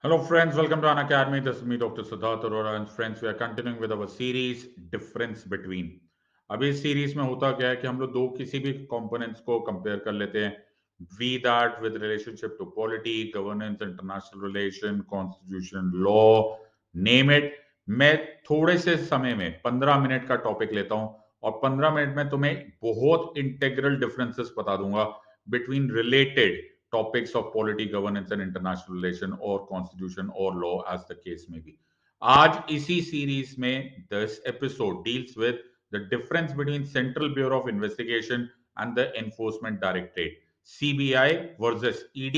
Hello, friends. Welcome to An Academy. This is me, Dr. Siddharth Arora, and friends, we are continuing with our series Difference Between. अभी इस series में होता क्या है कि हम लोग दो किसी भी कंपोनेंट्स को कंपेयर कर लेते हैं. We that with relationship to polity, governance, international relation, constitution, law, name it. मैं थोड़े से समय में 15 मिनट का टॉपिक लेता हूं और 15 मिनट में तुम्हें बहुत इंटेग्रल डिफरेंसेस बता दूंगा between related topics of polity, governance and international relation or constitution or law as the case may be. आज इसी सीरीज में this episode deals with the difference between Central Bureau of Investigation and the Enforcement Directorate, CBI versus ED.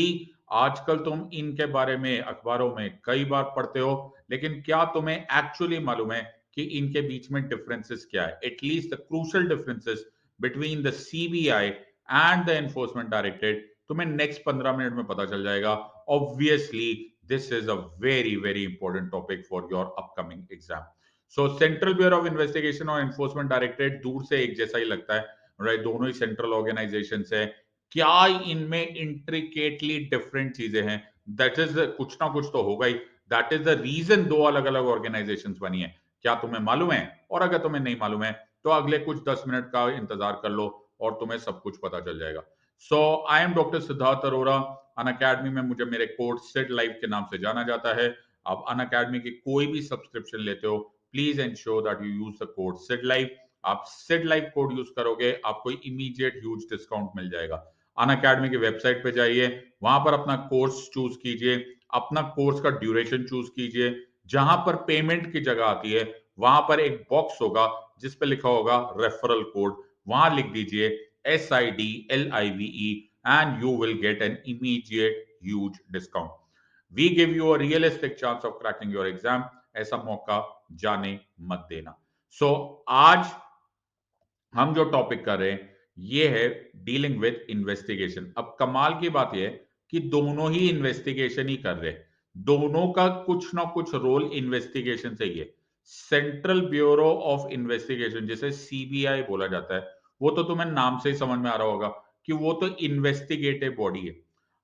आजकल तुम इनके बारे में अखबारों में कई बार पढ़ते हो, लेकिन क्या तुम्हें एक्चुअली मालूम है कि इनके बीच में डिफरेंसेस क्या है? At least the crucial differences between the CBI and the enforcement directorate तुम्हें नेक्स्ट 15 मिनट में पता चल जाएगा. Obviously this is a very very important topic for your upcoming exam. So central bureau of investigation और enforcement directorate दूर से एक जैसा ही लगता है, राइट? दोनों ही सेंट्रल ऑर्गेनाइजेशन है. क्या इनमें इंट्रिकेटली डिफरेंट चीजें हैं? दैट इज कुछ ना कुछ तो होगा ही. दैट इज द रीजन दो अलग अलग ऑर्गेनाइजेशन बनी है. क्या तुम्हें मालूम है? और अगर तुम्हें नहीं मालूम है तो अगले कुछ 10 मिनट का इंतजार कर लो और तुम्हें सब कुछ पता चल जाएगा. So I am doctor Siddharth Arora. Unacademy में मुझे मेरे कोर्स सिड लाइफ के नाम से जाना जाता है. आप अन अकेडमी की कोई भी सब्सक्रिप्शन लेते हो, please ensure that you use the code sid life. आप सिड लाइफ कोड यूज करोगे, आपको इमीडिएट ह्यूज डिस्काउंट मिल जाएगा. अन अकेडमी की वेबसाइट पे जाइए, वहां पर अपना कोर्स चूज कीजिए, अपना कोर्स का ड्यूरेशन चूज कीजिए. जहां पर पेमेंट की जगह आती है वहां पर एक बॉक्स होगा जिस पे लिखा होगा रेफरल कोड. वहां लिख दीजिए SIDLIVE and you will get an immediate huge discount. We give you a realistic chance of cracking your exam. ऐसा मौका जाने मत देना. So आज हम जो टॉपिक कर रहे हैं ये है डीलिंग विद इन्वेस्टिगेशन. अब कमाल की बात यह है कि दोनों ही इन्वेस्टिगेशन ही कर रहे हैं. दोनों का कुछ ना कुछ रोल इन्वेस्टिगेशन से ही है. सेंट्रल ब्यूरो ऑफ इन्वेस्टिगेशन, जिसे सीबीआई बोला जाता है, वो तो तुम्हें नाम से ही समझ में आ रहा होगा कि वो तो इन्वेस्टिगेटिव बॉडी है.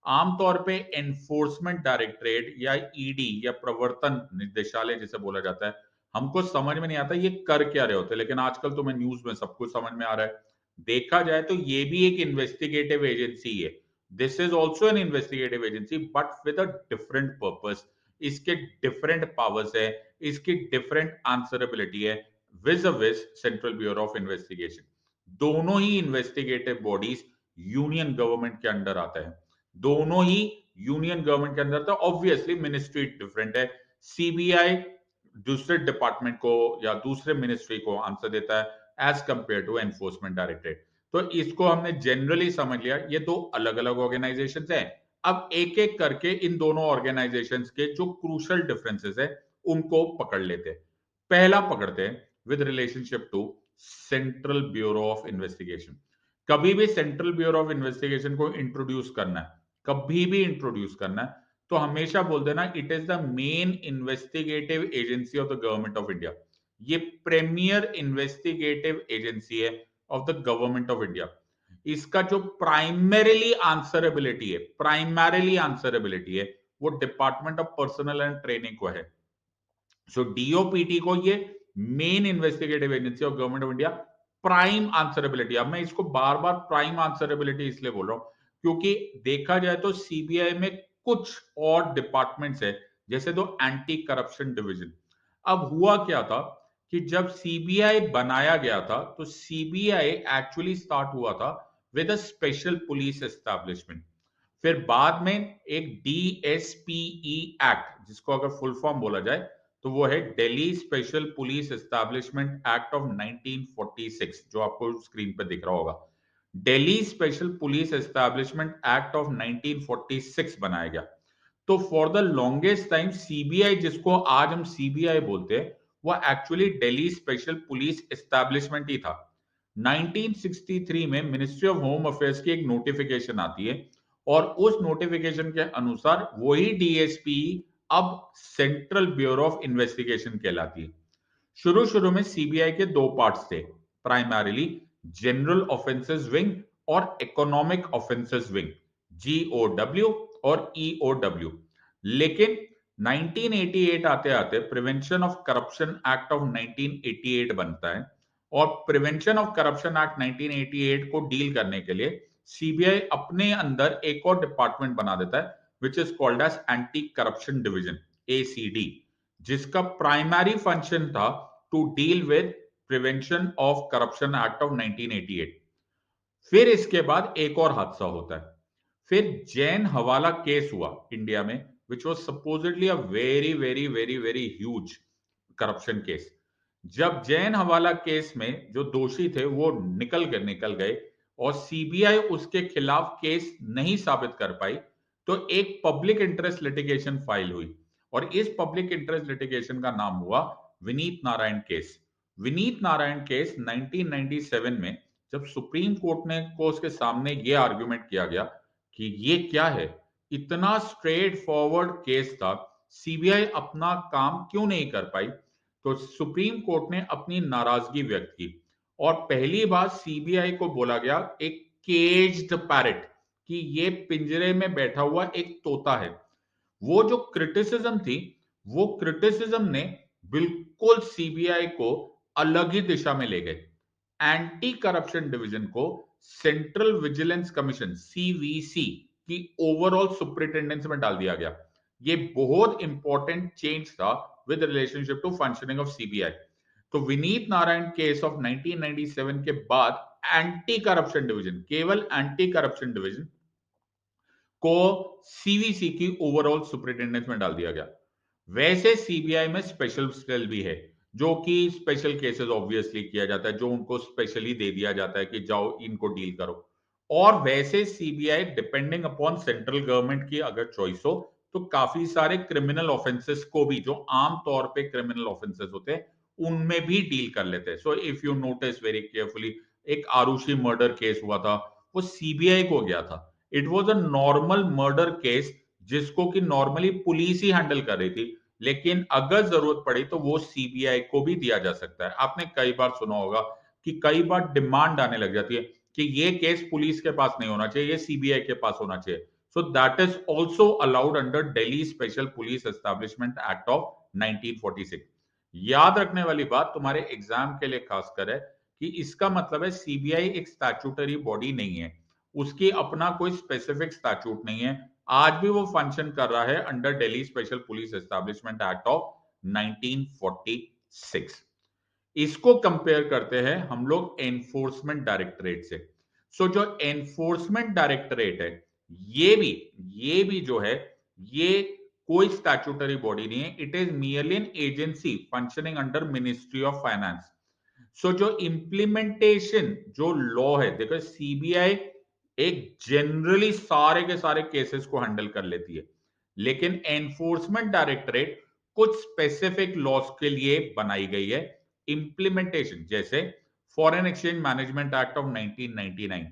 आमतौर पे एनफोर्समेंट डायरेक्टरेट या ईडी या प्रवर्तन निदेशालय जिसे बोला जाता है, हमको समझ में नहीं आता ये कर क्या रहे होते, लेकिन आजकल तुम्हें न्यूज में सब कुछ समझ में आ रहा है. देखा जाए तो ये भी एक इन्वेस्टिगेटिव एजेंसी है. This is also an investigative agency but with a different purpose. इसके डिफरेंट पावर्स है, इसकी डिफरेंट आंसरेबिलिटी है vis a vis central bureau of investigation. दोनों ही इन्वेस्टिगेटिव बॉडीज यूनियन गवर्नमेंट के अंडर आता है. दोनों ही यूनियन गवर्नमेंट के अंदर. तो ऑब्वियसली मिनिस्ट्री डिफरेंट है. सीबीआई दूसरे डिपार्टमेंट को या दूसरे मिनिस्ट्री को आंसर देता है as compared to enforcement directorate. तो इसको हमने जनरली समझ लिया ये दो अलग अलग ऑर्गेनाइजेशन हैं. अब एक एक करके इन दोनों ऑर्गेनाइजेशन के जो क्रूशल डिफरेंसेस है उनको पकड़ लेते हैं. पहला पकड़ते हैं with relationship to central bureau of investigation. कभी भी सेंट्रल ब्यूरो ऑफ इन्वेस्टिगेशन को इंट्रोड्यूस करना है, कभी भी इंट्रोड्यूस करना है, तो हमेशा बोल देना it is the main investigative agency of the government of India. ये प्रीमियर इन्वेस्टिगेटिव एजेंसी है of the government of India. इसका जो प्राइमरीली आंसरेबिलिटी है वो department of personal and training को है. सो डीओपीटी को ये main investigative agency of government of India prime answerability. अब मैं इसको बार बार प्राइम आंसरेबिलिटी इसलिए बोल रहा हूं क्योंकि देखा जाए तो सीबीआई में कुछ और डिपार्टमेंट्स है, जैसे दो एंटी करप्शन डिवीजन. अब हुआ क्या था कि जब सीबीआई बनाया गया था तो सीबीआई एक्चुअली स्टार्ट हुआ था with a special police establishment. फिर बाद में एक डीएसपीई एक्ट, जिसको अगर फुल फॉर्म बोला जाए तो वो है Delhi special police establishment act of 1946, जो आपको स्क्रीन पे दिख रहा होगा. Delhi special police establishment act of 1946 बनाया गया. तो for the longest time CBI, जिसको आज हम सीबीआई बोलते हैं, वो actually Delhi special police establishment ही था. 1963 में मिनिस्ट्री ऑफ होम अफेयर्स की एक नोटिफिकेशन आती है और उस नोटिफिकेशन के अनुसार वही डीएसपी अब सेंट्रल ब्यूरो ऑफ इन्वेस्टिगेशन कहलाती है. शुरू शुरू में सीबीआई के दो पार्ट्स थे, प्राइमरीली जनरल ऑफेंसेस विंग और इकोनॉमिक ऑफेंसेस विंग, जीओडब्ल्यू और ईओडब्ल्यू. लेकिन 1988 आते आते prevention of corruption act of 1988 बनता है, और प्रिवेंशन ऑफ करप्शन एक्ट 1988 को डील करने के लिए सीबीआई अपने अंदर एक और डिपार्टमेंट बना देता है, which is called as anti corruption division, ACD, जिसका प्राइमरी फंक्शन था to deal with prevention of corruption act of 1988। फिर इसके बाद एक और हादसा होता है। फिर जैन हवाला केस हुआ इंडिया में, which was supposedly a very very very very huge corruption case. जब जैन हवाला केस में जो दोषी थे वो निकल गए और सीबीआई उसके खिलाफ केस नहीं साबित कर पाई, तो एक पब्लिक इंटरेस्ट लिटिगेशन फाइल हुई, और इस पब्लिक इंटरेस्ट लिटिगेशन का नाम हुआ विनीत नारायण केस। विनीत नारायण केस 1997 में जब सुप्रीम कोर्ट ने को उसके सामने ये आर्गुमेंट किया गया कि ये क्या है, इतना स्ट्रेट फॉरवर्ड केस था, सीबीआई अपना काम क्यों नहीं कर पाई, तो सुप्रीम कोर्ट ने अपनी नाराजगी व्यक्त की और पहली बार सीबीआई को बोला गया एक केज्ड पैरट, कि ये पिंजरे में बैठा हुआ एक तोता है। वो जो क्रिटिसिज्म थी, वो क्रिटिसिज्म ने बिल्कुल सीबीआई को अलग ही दिशा में ले गए। एंटी करप्शन डिवीजन को सेंट्रल विजिलेंस कमीशन सीवीसी की ओवरऑल सुपरिटेंडेंस में डाल दिया गया। ये बहुत इंपॉर्टेंट चेंज था with relationship to functioning of CBI. तो विनीत नारायण केस ऑफ 1997 के बाद एंटी करप्शन डिवीजन, केवल एंटी करप्शन डिवीजन को सीवीसी की ओवरऑल सुपरिटेंडेंस में डाल दिया गया। वैसे सीबीआई में स्पेशल सेल भी है, जो कि स्पेशल केसेस ऑब्वियसली किया जाता है, जो उनको स्पेशली दे दिया जाता है कि जाओ इनको डील करो। और वैसे CBI depending upon central government की अगर चॉइस हो, तो काफी सारे क्रिमिनल ऑफेंसेस को भी, जो आम तौर पे क्रिमिनल ऑफेंसेस होते हैं, उनमें भी डील कर लेते हैं। So if you notice very carefully, एक आरुषि मर्डर केस हुआ था, वो सीबीआई को गया था। It was a normal murder case जिसको कि नॉर्मली पुलिस ही हैंडल कर रही थी, लेकिन अगर जरूरत पड़ी तो वो सीबीआई को भी दिया जा सकता है। आपने कई बार सुना होगा कि कई बार डिमांड आने लग जाती है कि ये केस पुलिस के पास नहीं होना चाहिए, ये सीबीआई के पास होना चाहिए। So that is also allowed under Delhi special police establishment act of 1946। याद रखने वाली बात तुम्हारे एग्जाम के लिए खासकर है कि इसका मतलब है सीबीआई एक स्टैट्यूटरी बॉडी नहीं है, उसकी अपना कोई स्पेसिफिक स्टैट्यूट नहीं है। आज भी वो फंक्शन कर रहा है under Delhi special police establishment act of 1946। इसको कंपेयर करते हैं हम लोग एनफोर्समेंट डायरेक्टरेट से। सो जो एनफोर्समेंट डायरेक्टरेट है, ये भी जो है, ये कोई स्टैट्यूटरी बॉडी नहीं है। It is merely an agency functioning under ministry of finance. So जो इंप्लीमेंटेशन जो लॉ है, देखो सीबीआई एक जनरली सारे के सारे केसेस को हैंडल कर लेती है, लेकिन एनफोर्समेंट डायरेक्टरेट कुछ स्पेसिफिक लॉस के लिए बनाई गई है। इंप्लीमेंटेशन जैसे foreign exchange management act of 1999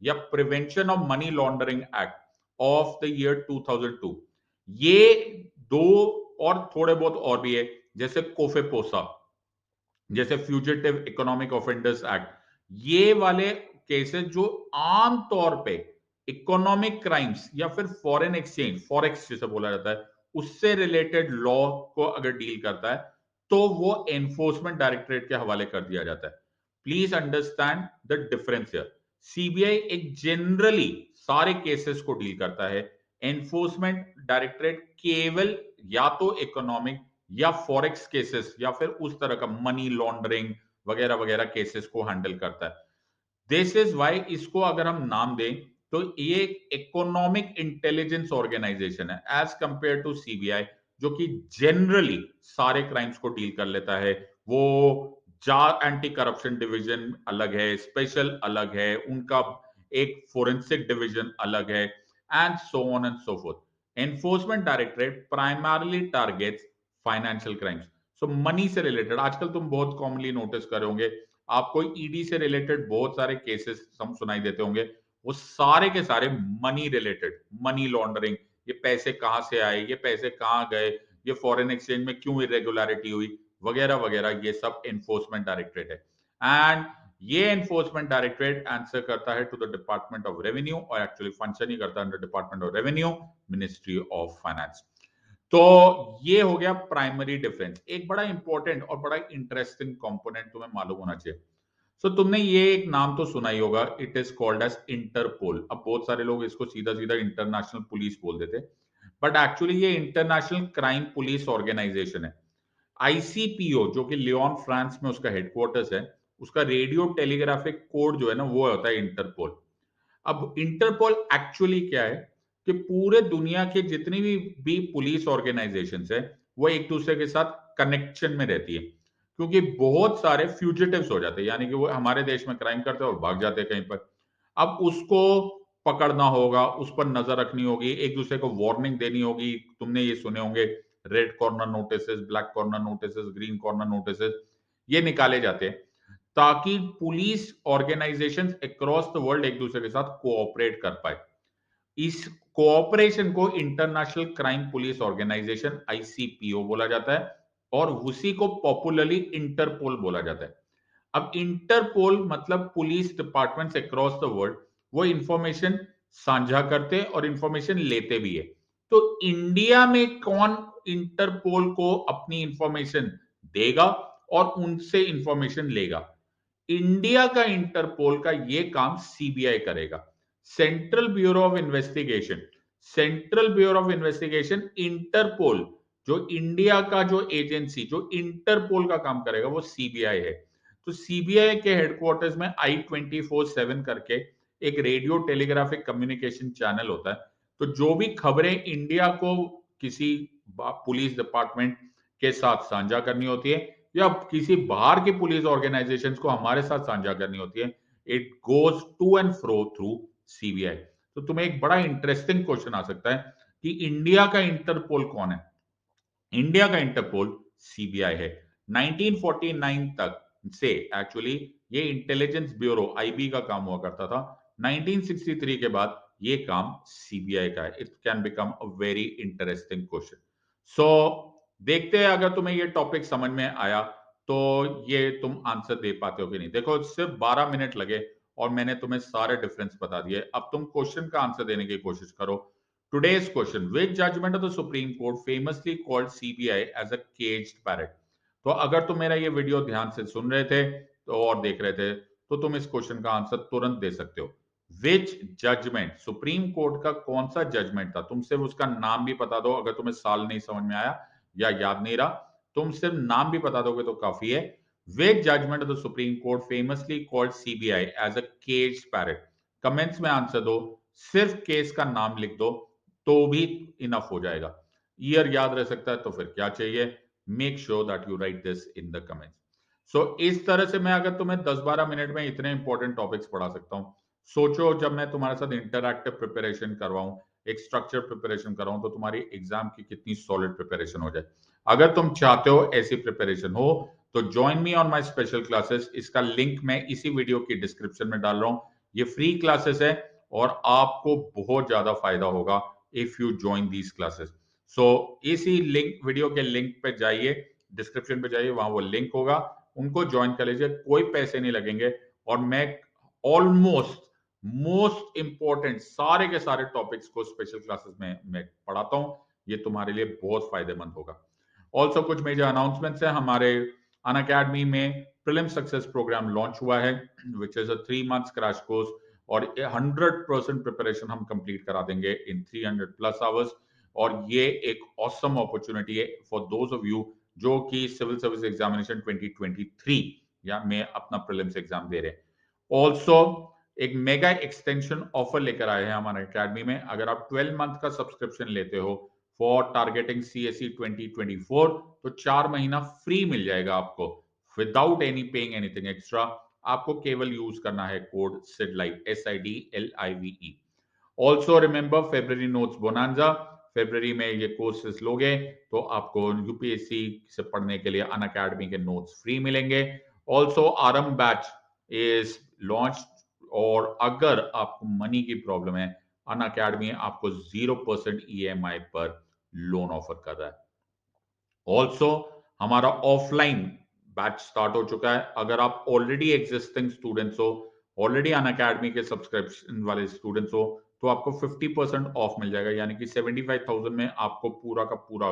या prevention of money laundering act of the year 2002, ये दो, और थोड़े बहुत और भी है, जैसे कोफेपोसा, जैसे फ्यूजिटिव इकोनॉमिक ऑफेंडर्स एक्ट। ये वाले केसेस जो आम तौर पे इकोनॉमिक क्राइम्स या फिर फॉरेन एक्सचेंज, फॉरेक्स जिसे बोला जाता है, उससे रिलेटेड लॉ को अगर डील करता है, तो वो एनफोर्समेंट डायरेक्टरेट के हवाले कर दिया जाता है। Please understand the difference here. CBI एक जनरली सारे केसेस को डील करता है, एनफोर्समेंट डायरेक्टरेट केवल या तो इकोनॉमिक या फॉरेक्स केसेस या फिर उस तरह का मनी लॉन्ड्रिंग वगैरह वगैरह केसेस को हैंडल करता है। दिस इज वाई इसको अगर हम नाम दें तो ये इकोनॉमिक इंटेलिजेंस ऑर्गेनाइजेशन है एज कंपेयर टू सीबीआई, जो कि जनरली सारे क्राइम्स को डील कर लेता है। वो जार एंटी करप्शन डिवीजन अलग है, स्पेशल अलग है, उनका एक फोरेंसिक डिवीजन अलग है, and so on and so fourth. Enforcement directorate primarily targets financial crimes. So money से रिलेटेड आजकल तुम बहुत कॉमनली नोटिस कर होंगे, आपको ईडी से रिलेटेड बहुत सारे केसेस सुनाई देते होंगे, वो सारे के सारे मनी रिलेटेड, मनी लॉन्ड्रिंग, ये पैसे कहां से आए, ये पैसे कहां गए, ये फॉरेन एक्सचेंज में क्यों इरेगुलरिटी हुई, वगैरह वगैरह, ये सब एनफोर्समेंट डायरेक्टरेट है। एंड ये एनफोर्समेंट डायरेक्टरेट आंसर करता है to the department of revenue, और एक्चुअली फंक्शन ही करता है under department of revenue, ministry of finance. तो ये हो गया प्राइमरी डिफरेंस। एक बड़ा इंपॉर्टेंट और बड़ा इंटरेस्टिंग कंपोनेंट तुम्हें मालूम होना चाहिए। सो तुमने ये एक नाम तो सुना ही होगा, it is called as Interpol. अब बहुत सारे लोग इसको सीधा सीधा इंटरनेशनल पुलिस बोल देते, बट एक्चुअली ये इंटरनेशनल क्राइम पुलिस ऑर्गेनाइजेशन है। आईसीपीओ जो कि लियोन फ्रांस में उसका हेडक्वार्टर्स है, उसका रेडियो टेलीग्राफिक कोड जो है ना वो होता है इंटरपोल। अब इंटरपोल एक्चुअली क्या है कि पूरे दुनिया के जितनी भी पुलिस ऑर्गेनाइजेशंस है वो एक दूसरे के साथ कनेक्शन में रहती है, क्योंकि बहुत सारे फ्यूजिटिव्स हो जाते हैं, यानी कि वो हमारे देश में क्राइम करते हैं और भाग जाते हैं कहीं पर। अब उसको पकड़ना होगा, उस पर नजर रखनी होगी, एक दूसरे को वार्निंग देनी होगी। तुमने ये सुने होंगे red corner notices, black corner notices, green corner notices, ये निकाले जाते हैं ताकि police organisations across the world एक दूसरे के साथ कोऑपरेट कर पाए। इस कोऑपरेशन को इंटरनेशनल क्राइम पुलिस ऑर्गेनाइजेशन आईसीपीओ बोला जाता है और उसी को पॉपुलरली इंटरपोल बोला जाता है। अब इंटरपोल मतलब police departments across the world वो इंफॉर्मेशन साझा करते हैं और इंफॉर्मेशन लेते भी है। तो इंडिया में कौन इंटरपोल को अपनी इंफॉर्मेशन देगा और उनसे इंफॉर्मेशन लेगा? इंडिया का इंटरपोल का ये काम सीबीआई करेगा, central bureau of investigation. Central bureau of investigation Interpol, जो इंडिया का जो एजेंसी जो इंटरपोल का काम करेगा वो सीबीआई है। तो सीबीआई के हेडक्वार्टर्स में I24/7 करके एक रेडियो टेलीग्राफिक कम्युनिकेशन चैनल होता है। तो जो भी खबरें इंडिया को किसी पुलिस डिपार्टमेंट के साथ साझा करनी होती है या किसी बाहर की पुलिस ऑर्गेनाइजेशंस को हमारे साथ साझा करनी होती है, it goes to and fro through CBI. तो तुम्हें एक बड़ा इंटरेस्टिंग क्वेश्चन आ सकता है कि इंडिया का इंटरपोल कौन है? इंडिया का इंटरपोल सीबीआई है। 1949 तक से एक्चुअली ये इंटेलिजेंस ब्यूरो आईबी का काम हुआ करता था। 1963 के बाद ये काम सीबीआई का है। It can become a very interesting question. So देखते हैं अगर तुम्हें ये टॉपिक समझ में आया तो ये तुम आंसर दे पाते हो कि नहीं। देखो सिर्फ 12 मिनट लगे और मैंने तुम्हें सारे डिफरेंस बता दिए। अब तुम क्वेश्चन का आंसर देने की कोशिश करो। Today's question: which judgment of the Supreme Court famously called CBI as a caged parrot? तो अगर तुम मेरा ये वीडियो ध्यान से सुन रहे थे तो और देख रहे थे तो तुम इस क्वेश्चन का आंसर तुरंत दे सकते हो। विच जजमेंट, सुप्रीम कोर्ट का कौन सा जजमेंट था? तुम सिर्फ उसका नाम भी बता दो, अगर तुम्हें साल नहीं समझ में आया या याद नहीं रहा, तुम सिर्फ नाम भी बता दोगे तो काफी है। Which judgment of the supreme court famously called CBI as a caged parrot? Comments में आंसर दो, सिर्फ केस का नाम लिख दो तो भी इनफ हो जाएगा। ईयर याद रह सकता है तो फिर क्या चाहिए? Make sure that you write this in the comments. So इस तरह से मैं अगर तुम्हें 10-12 मिनट में इतने इंपॉर्टेंट टॉपिक्स पढ़ा सकता हूँ। सोचो जब मैं तुम्हारे साथ इंटरैक्टिव प्रिपरेशन करवाऊं, एक स्ट्रक्चर प्रिपरेशन कराऊं, तो तुम्हारी एग्जाम की कितनी सॉलिड प्रिपरेशन हो जाए। अगर तुम चाहते हो ऐसी प्रिपरेशन हो तो join me on my special classes. इसका लिंक मैं इसी वीडियो की डिस्क्रिप्शन में डाल रहा हूं। ये फ्री क्लासेस है और आपको बहुत ज्यादा फायदा होगा if you join these classes. So इसी लिंक, वीडियो के लिंक पे जाइए, डिस्क्रिप्शन पे जाइए, वहां वो लिंक होगा, उनको ज्वाइन कर लीजिए, कोई पैसे नहीं लगेंगे। और मैं ऑलमोस्ट मोस्ट इंपॉर्टेंट सारे के सारे टॉपिक्स को स्पेशल क्लासेस में मैं पढ़ाता हूं। ये तुम्हारे लिए बहुत फायदेमंद होगा। ऑल्सो कुछ मेजर अनाउंसमेंट्स है। हमारे अनअकैडमी में प्रीलिम सक्सेस प्रोग्राम लॉन्च हुआ है, which is a 3 months crash course और 100% प्रिपरेशन हम कंप्लीट करा देंगे इन 300+ आवर्स। और ये एक ऑसम अपॉर्चुनिटी है फॉर दोज ऑफ यू जो कि सिविल सर्विस एग्जामिनेशन 2023 या में अपना प्रीलिम्स एग्जाम दे रहे हैं। ऑल्सो एक मेगा एक्सटेंशन ऑफर लेकर आए हैं हमारे अकेडमी में। अगर आप 12 मंथ का सब्सक्रिप्शन लेते हो फॉर टारगेटिंग सीएसई 2024 तो 4 महीना फ्री मिल जाएगा आपको without any paying anything extra. आपको केवल यूज करना है code SIDLIVE, SIDLIVE। Also remember February notes bonanza. February में ये कोर्सेस लोगे तो आपको यूपीएससी से पढ़ने के लिए अनअकैडमी के नोट्स फ्री मिलेंगे। ऑल्सो आरंभ बैच इज लॉन्च और अगर आपको मनी की प्रॉब्लम है, अनअकैडमी आपको 0% ईएमआई पर लोन ऑफर कर रहा है। ऑल्सो हमारा ऑफलाइन बैच स्टार्ट हो चुका है। अगर आप ऑलरेडी एग्जिस्टिंग स्टूडेंट्स हो, ऑलरेडी अनअकैडमी के सब्सक्रिप्शन वाले स्टूडेंट्स हो, तो आपको 50% ऑफ मिल जाएगा, यानी कि 75,000 में आपको पूरा का पूरा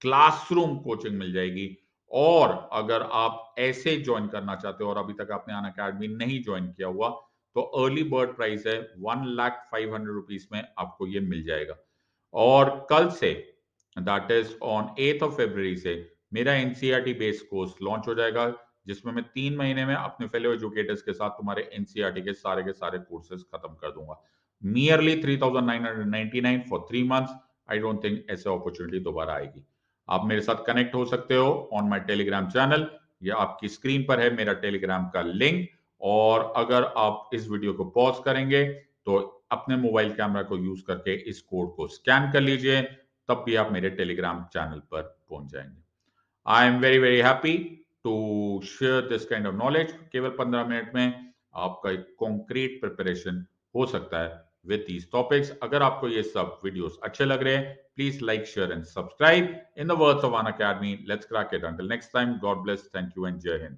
क्लासरूम कोचिंग मिल जाएगी। और अगर आप ऐसे ज्वाइन करना चाहते हो और अभी तक आपने अनअकैडमी नहीं ज्वाइन किया हुआ, तो अर्ली बर्ड प्राइस है 1,05,000 रुपीज में आपको ये मिल जाएगा। और कल से, that is on 8th of February से मेरा एनसीईआरटी बेस्ड कोर्स लॉन्च हो जाएगा, जिसमें मैं 3 महीने में अपने फेलो एजुकेटर्स के साथ तुम्हारे एनसीईआरटी के सारे कोर्सेज खत्म कर दूंगा। Nearly 3,999 for 3 months। I don't think ऐसे अपॉर्चुनिटी दोबारा आएगी। आप मेरे साथ कनेक्ट हो सकते हो ऑन माय टेलीग्राम चैनल, या आपकी स्क्रीन पर है मेरा टेलीग्राम का लिंक। और अगर आप इस वीडियो को पॉज करेंगे तो अपने मोबाइल कैमरा को यूज करके इस कोड को स्कैन कर लीजिए, तब भी आप मेरे टेलीग्राम चैनल पर पहुंच जाएंगे। I am very very happy to share this kind of knowledge. केवल 15 मिनट में आपका एक कॉन्क्रीट प्रिपरेशन हो सकता है विद दीज टॉपिक्स। अगर आपको ये सब वीडियोस अच्छे लग रहे हैं, please like, share and subscribe. In the words of Unacademy, let's crack it. Until next time, God bless, thank you and जय हिंद।